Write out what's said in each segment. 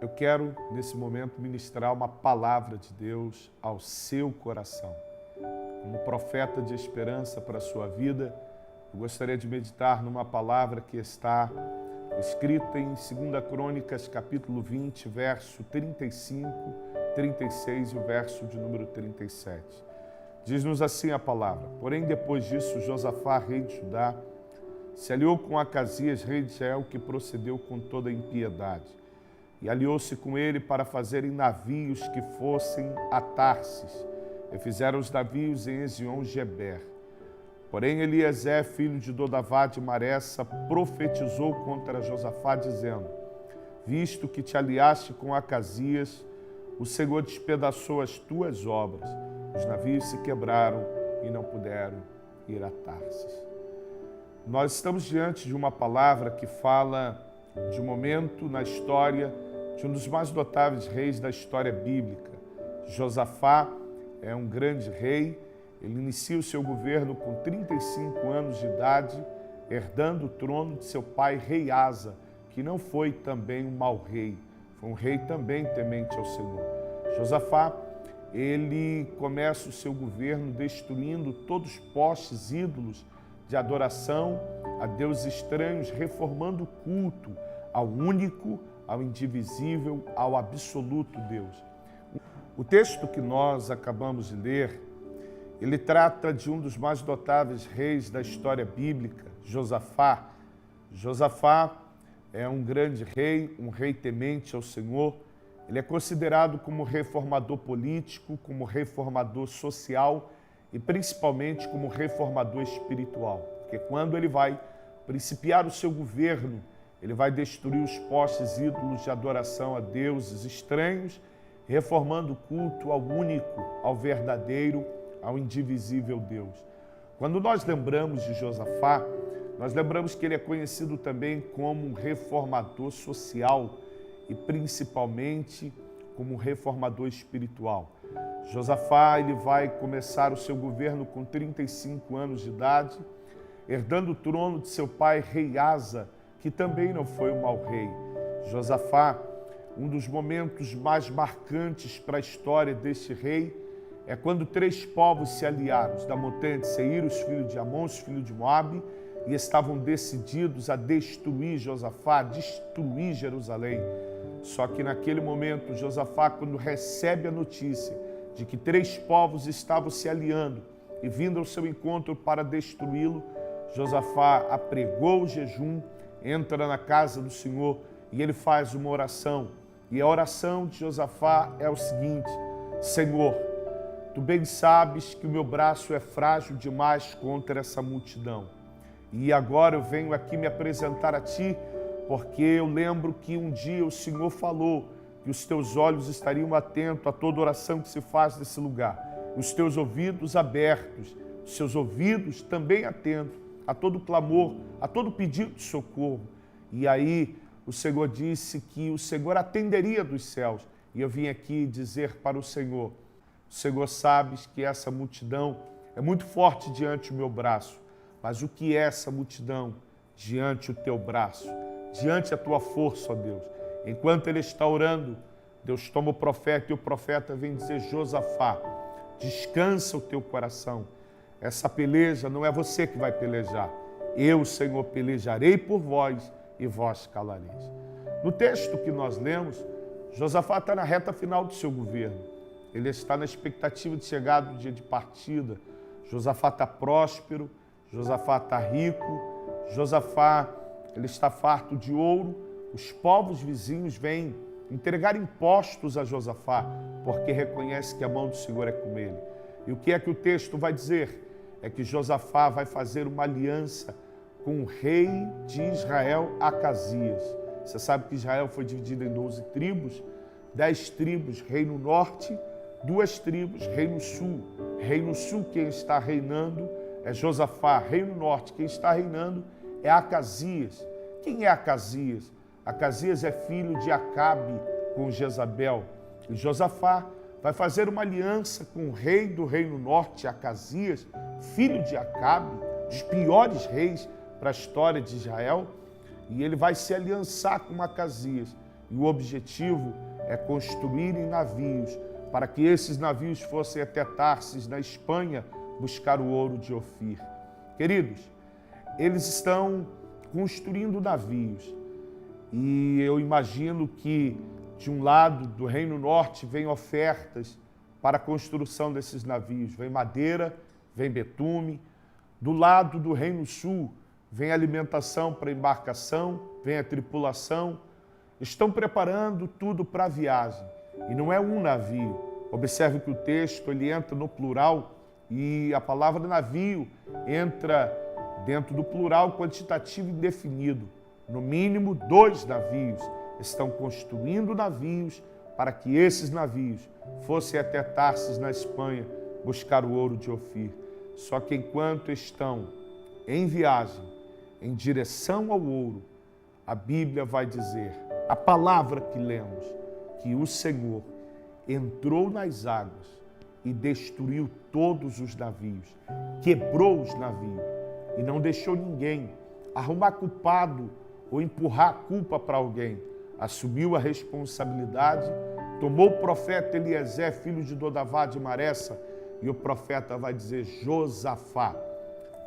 Eu quero, nesse momento, ministrar uma palavra de Deus ao seu coração. Como profeta de esperança para a sua vida, eu gostaria de meditar numa palavra que está escrita em 2 Crônicas, capítulo 20, verso 35, 36 e o verso de número 37. Diz-nos assim a palavra: Porém, depois disso, Josafá, rei de Judá, se aliou com Acasias, rei de Israel, que procedeu com toda impiedade. E aliou-se com ele para fazerem navios que fossem a Tarsis, e fizeram os navios em Ezion-Geber. Porém, Eliezer, filho de Dodavá de Maressa, profetizou contra Josafá, dizendo: Visto que te aliaste com Acasias, o Senhor despedaçou as tuas obras. Os navios se quebraram e não puderam ir a Tarsis. Nós estamos diante de uma palavra que fala de um momento na história de um dos mais notáveis reis da história bíblica. Josafá é um grande rei. Ele inicia o seu governo com 35 anos de idade, herdando o trono de seu pai, rei Asa, que não foi também um mau rei, foi um rei também temente ao Senhor. Josafá, ele começa o seu governo destruindo todos os postes, ídolos de adoração a deuses estranhos, reformando o culto ao único, ao indivisível, ao absoluto Deus. O texto que nós acabamos de ler, ele trata de um dos mais notáveis reis da história bíblica, Josafá. Josafá é um grande rei, um rei temente ao Senhor. Ele é considerado como reformador político, como reformador social e principalmente como reformador espiritual. Porque quando ele vai principiar o seu governo, ele vai destruir os postes ídolos de adoração a deuses estranhos, reformando o culto ao único, ao verdadeiro, ao indivisível Deus. Quando nós lembramos de Josafá, nós lembramos que ele é conhecido também como um reformador social e principalmente como um reformador espiritual. Josafá, ele vai começar o seu governo com 35 anos de idade, herdando o trono de seu pai, rei Asa, que também não foi um mau rei. Josafá, um dos momentos mais marcantes para a história deste rei, é quando 3 povos se aliaram, os da montanha de Seir, os filhos de Amon, os filhos de Moabe, e estavam decididos a destruir Josafá, a destruir Jerusalém. Só que naquele momento, Josafá, quando recebe a notícia de que 3 povos estavam se aliando e vindo ao seu encontro para destruí-lo, Josafá apregou o jejum, entra na casa do Senhor e ele faz uma oração. E a oração de Josafá é o seguinte: Senhor, Tu bem sabes que o meu braço é frágil demais contra essa multidão. E agora eu venho aqui me apresentar a Ti, porque eu lembro que um dia o Senhor falou que os Teus olhos estariam atentos a toda oração que se faz nesse lugar. Os Teus ouvidos abertos, os Seus ouvidos também atentos a todo clamor, a todo pedido de socorro. E aí o Senhor disse que o Senhor atenderia dos céus. E eu vim aqui dizer para o Senhor sabes que essa multidão é muito forte diante do meu braço, mas o que é essa multidão diante do teu braço, diante da tua força, ó Deus? Enquanto ele está orando, Deus toma o profeta e o profeta vem dizer: Josafá, descansa o teu coração. Essa peleja não é você que vai pelejar. Eu, Senhor, pelejarei por vós e vós calareis. No texto que nós lemos, Josafá está na reta final do seu governo. Ele está na expectativa de chegar do dia de partida. Josafá está próspero, Josafá está rico, Josafá ele está farto de ouro. Os povos vizinhos vêm entregar impostos a Josafá, porque reconhece que a mão do Senhor é com ele. E o que é que o texto vai dizer? É que Josafá vai fazer uma aliança com o rei de Israel, Acasias. Você sabe que Israel foi dividido em 12 tribos, 10 tribos, reino norte, 2 tribos, reino sul. Reino sul, quem está reinando é Josafá. Reino norte, quem está reinando é Acasias. Quem é Acasias? Acasias é filho de Acabe com Jezabel. E Josafá vai fazer uma aliança com o rei do reino norte, Acasias, filho de Acabe, dos piores reis para a história de Israel, e ele vai se aliançar com Acasias. e o objetivo é construírem navios para que esses navios fossem até Tarsis, na Espanha, buscar o ouro de Ofir. Queridos, eles estão construindo navios e eu imagino que de um lado do Reino Norte vem ofertas para a construção desses navios. Vem madeira, vem betume. Do lado do Reino Sul vem alimentação para a embarcação, vem a tripulação. Estão preparando tudo para a viagem. E não é um navio. Observe que o texto ele entra no plural e a palavra navio entra dentro do plural quantitativo indefinido. No mínimo 2 navios. Estão construindo navios para que esses navios fossem até Tarsis, na Espanha, buscar o ouro de Ofir. Só que enquanto estão em viagem, em direção ao ouro, a Bíblia vai dizer, a palavra que lemos, que o Senhor entrou nas águas e destruiu todos os navios, quebrou os navios e não deixou ninguém arrumar culpado ou empurrar a culpa para alguém. Assumiu a responsabilidade, tomou o profeta Eliezer, filho de Dodavá de Maressa, e o profeta vai dizer, Josafá,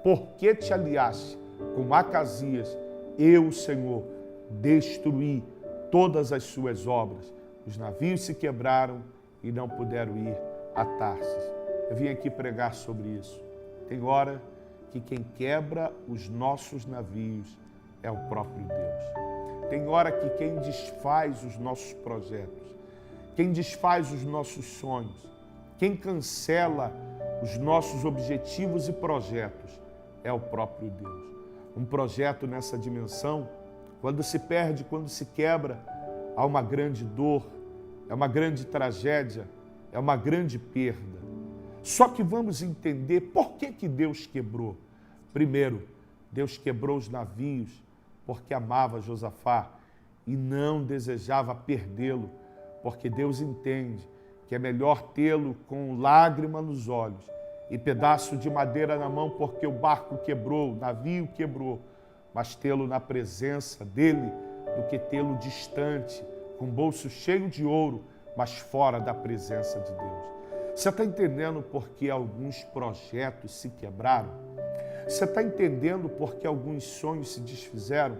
por que te aliaste com Acasias? Eu, Senhor, destruí todas as suas obras. Os navios se quebraram e não puderam ir a Tarsis. Eu vim aqui pregar sobre isso. Tem hora que quem quebra os nossos navios é o próprio Deus. Tem hora que quem desfaz os nossos projetos, quem desfaz os nossos sonhos, quem cancela os nossos objetivos e projetos é o próprio Deus. Um projeto nessa dimensão, quando se perde, quando se quebra, há uma grande dor, é uma grande tragédia, é uma grande perda. Só que vamos entender por que Deus quebrou. Primeiro, Deus quebrou os navios porque amava Josafá e não desejava perdê-lo, porque Deus entende que é melhor tê-lo com lágrima nos olhos e pedaço de madeira na mão, porque o barco quebrou, o navio quebrou, mas tê-lo na presença dele do que tê-lo distante, com o bolso cheio de ouro, mas fora da presença de Deus. Você está entendendo por que alguns projetos se quebraram? Você está entendendo por que alguns sonhos se desfizeram?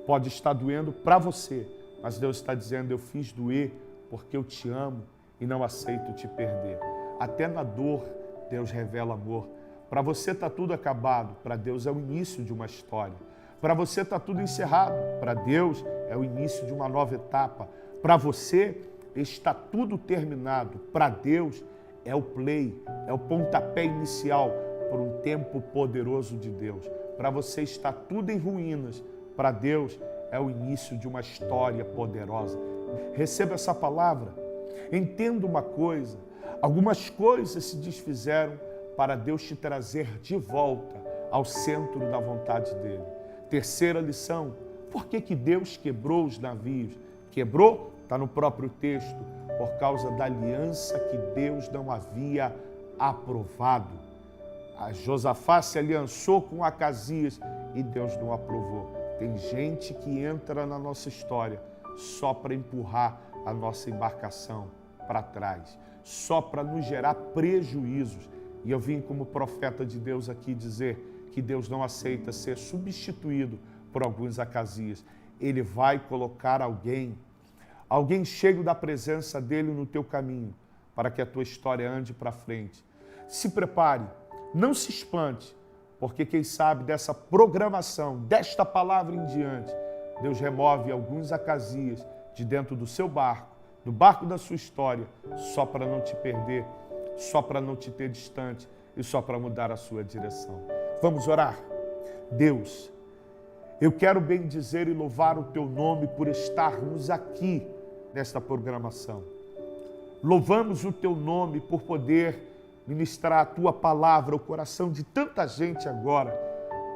Pode estar doendo para você, mas Deus está dizendo, eu fiz doer porque eu te amo e não aceito te perder. Até na dor, Deus revela amor. Para você está tudo acabado, para Deus é o início de uma história. Para você está tudo encerrado, para Deus é o início de uma nova etapa. Para você está tudo terminado, para Deus é o play, é o pontapé inicial por um tempo poderoso de Deus. Para você está tudo em ruínas, para Deus é o início de uma história poderosa. Receba essa palavra. Entenda uma coisa, algumas coisas se desfizeram para Deus te trazer de volta ao centro da vontade dele. Terceira lição, por que Deus quebrou os navios? Quebrou? Está no próprio texto, por causa da aliança que Deus não havia aprovado. A Josafá se aliançou com Acasias e Deus não aprovou. Tem gente que entra na nossa história só para empurrar a nossa embarcação para trás, só para nos gerar prejuízos. E eu vim como profeta de Deus aqui dizer que Deus não aceita ser substituído por alguns Acasias. Ele vai colocar alguém cheio da presença dele no teu caminho, para que a tua história ande para frente. Se prepare, não se espante, porque quem sabe dessa programação, desta palavra em diante, Deus remove alguns Acasias de dentro do seu barco, do barco da sua história, só para não te perder, só para não te ter distante e só para mudar a sua direção. Vamos orar? Deus, eu quero bendizer e louvar o teu nome por estarmos aqui nesta programação. Louvamos o teu nome por poder ministrar a tua palavra ao coração de tanta gente agora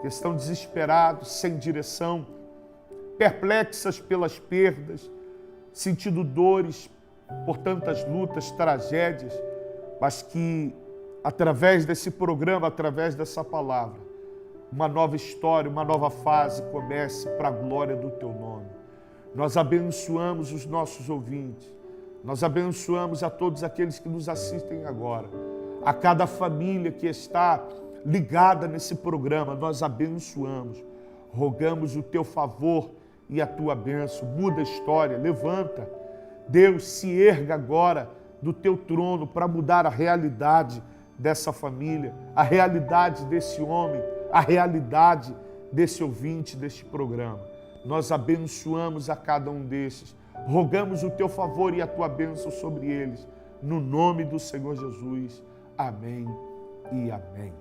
que estão desesperados, sem direção, perplexas pelas perdas, sentindo dores por tantas lutas, tragédias, mas que através desse programa, através dessa palavra, uma nova história, uma nova fase comece para a glória do teu nome. Nós abençoamos os nossos ouvintes. Nós abençoamos a todos aqueles que nos assistem agora. A cada família que está ligada nesse programa, nós abençoamos. Rogamos o teu favor e a tua bênção. Muda a história, levanta. Deus, se erga agora do teu trono para mudar a realidade dessa família, a realidade desse homem, a realidade desse ouvinte deste programa. Nós abençoamos a cada um desses. Rogamos o teu favor e a tua bênção sobre eles. No nome do Senhor Jesus. Amém e amém.